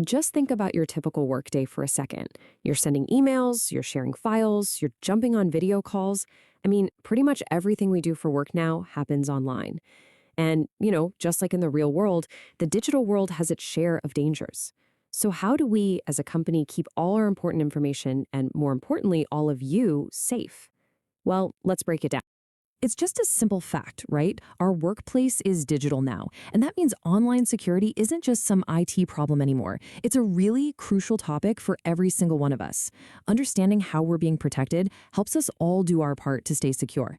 Just think about your typical workday for a second. You're sending emails, you're sharing files, you're jumping on video calls. I mean, pretty much everything we do for work now happens online. And, just like in the real world, the digital world has its share of dangers. So, how do we, as a company, keep all our important information and, more importantly, all of you safe? Well, let's break it down. It's just a simple fact, right? Our workplace is digital now, and that means online security isn't just some IT problem anymore. It's a really crucial topic for every single one of us. Understanding how we're being protected helps us all do our part to stay secure.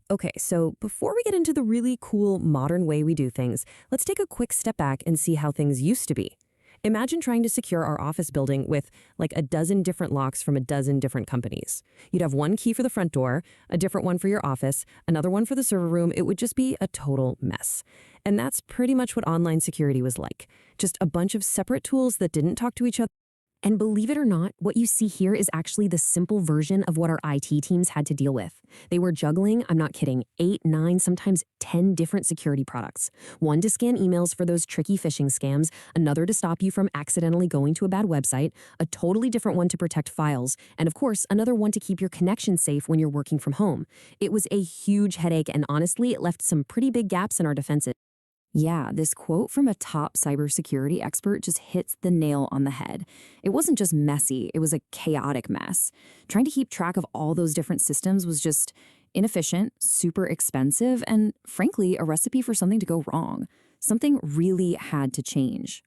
Okay, so before we get into the really cool modern way we do things, let's take a quick step back and see how things used to be. Imagine trying to secure our office building with like a dozen different locks from a dozen different companies. You'd have one key for the front door, a different one for your office, another one for the server room. It would just be a total mess. And that's pretty much what online security was like. Just a bunch of separate tools that didn't talk to each other. And believe it or not, what you see here is actually the simple version of what our IT teams had to deal with. They were juggling, I'm not kidding, 8, 9, sometimes 10 different security products. One to scan emails for those tricky phishing scams, another to stop you from accidentally going to a bad website, a totally different one to protect files, and of course, another one to keep your connection safe when you're working from home. It was a huge headache, and honestly, it left some pretty big gaps in our defenses. Yeah, this quote from a top cybersecurity expert just hits the nail on the head. It wasn't just messy, it was a chaotic mess. Trying to keep track of all those different systems was just inefficient, super expensive, and frankly, a recipe for something to go wrong. Something really had to change.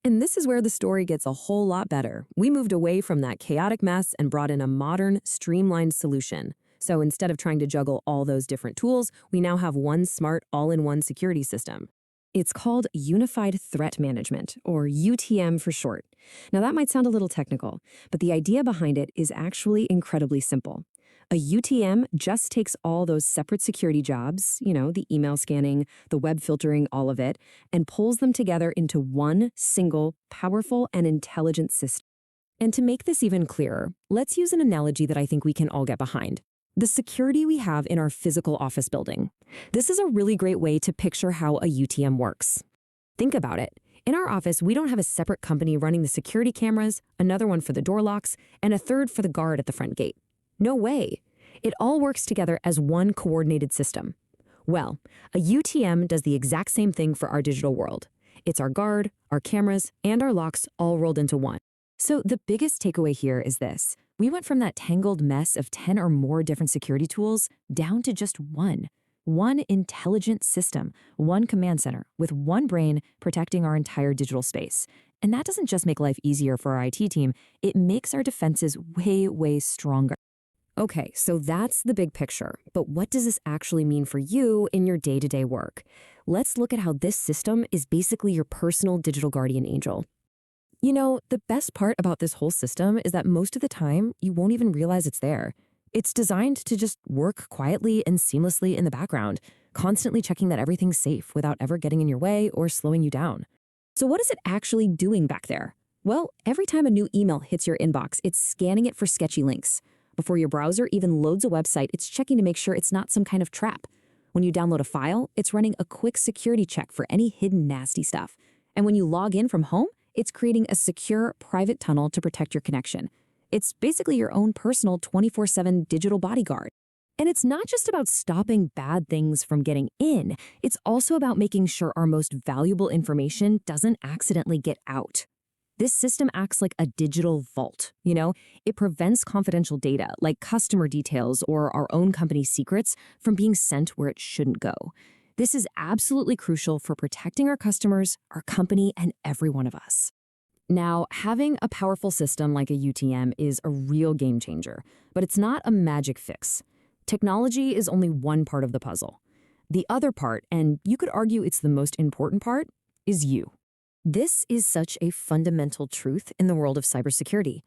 And this is where the story gets a whole lot better. We moved away from that chaotic mess and brought in a modern, streamlined solution. So instead of trying to juggle all those different tools, we now have one smart, all-in-one security system. It's called Unified Threat Management, or UTM for short. Now that might sound a little technical, but the idea behind it is actually incredibly simple. A UTM just takes all those separate security jobs, the email scanning, the web filtering, all of it, and pulls them together into one single, powerful, and intelligent system. And to make this even clearer, let's use an analogy that I think we can all get behind. The security we have in our physical office building. This is a really great way to picture how a UTM works. Think about it. In our office, we don't have a separate company running the security cameras, another one for the door locks, and a third for the guard at the front gate. No way. It all works together as one coordinated system. Well, a UTM does the exact same thing for our digital world. It's our guard, our cameras, and our locks all rolled into one. So the biggest takeaway here is this. We went from that tangled mess of 10 or more different security tools down to just one. One intelligent system, one command center, with one brain protecting our entire digital space. And that doesn't just make life easier for our IT team, it makes our defenses way, way stronger. Okay, so that's the big picture. But what does this actually mean for you in your day-to-day work? Let's look at how this system is basically your personal digital guardian angel. The best part about this whole system is that most of the time, you won't even realize it's there. It's designed to just work quietly and seamlessly in the background, constantly checking that everything's safe without ever getting in your way or slowing you down. So what is it actually doing back there? Well, every time a new email hits your inbox, it's scanning it for sketchy links. Before your browser even loads a website, it's checking to make sure it's not some kind of trap. When you download a file, it's running a quick security check for any hidden nasty stuff. And when you log in from home, it's creating a secure, private tunnel to protect your connection. It's basically your own personal 24/7 digital bodyguard. And it's not just about stopping bad things from getting in. It's also about making sure our most valuable information doesn't accidentally get out. This system acts like a digital vault, It prevents confidential data, like customer details or our own company's secrets, from being sent where it shouldn't go. This is absolutely crucial for protecting our customers, our company, and every one of us. Now, having a powerful system like a UTM is a real game changer, but it's not a magic fix. Technology is only one part of the puzzle. The other part, and you could argue it's the most important part, is you. This is such a fundamental truth in the world of cybersecurity.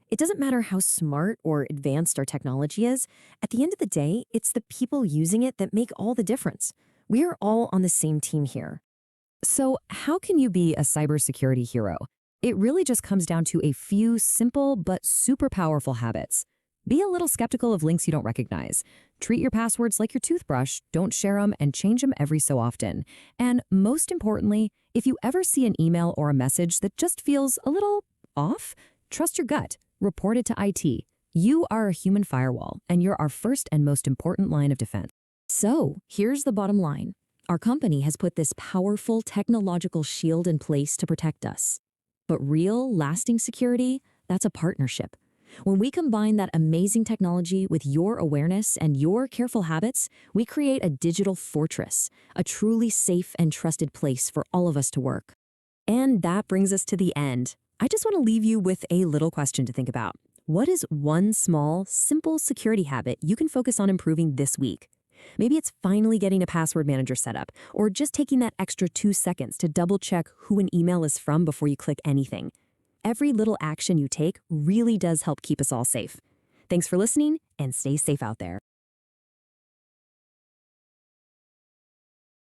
It doesn't matter how smart or advanced our technology is. At the end of the day, it's the people using it that make all the difference. We are all on the same team here. So how can you be a cybersecurity hero? It really just comes down to a few simple but super powerful habits. Be a little skeptical of links you don't recognize. Treat your passwords like your toothbrush, don't share them, and change them every so often. And most importantly, if you ever see an email or a message that just feels a little off, trust your gut. Report it to IT. You are a human firewall, and you're our first and most important line of defense. So, here's the bottom line. Our company has put this powerful technological shield in place to protect us. But real, lasting security, that's a partnership. When we combine that amazing technology with your awareness and your careful habits, we create a digital fortress, a truly safe and trusted place for all of us to work. And that brings us to the end. I just want to leave you with a little question to think about. What is one small, simple security habit you can focus on improving this week? Maybe it's finally getting a password manager set up, or just taking that extra 2 seconds to double-check who an email is from before you click anything. Every little action you take really does help keep us all safe. Thanks for listening, and stay safe out there.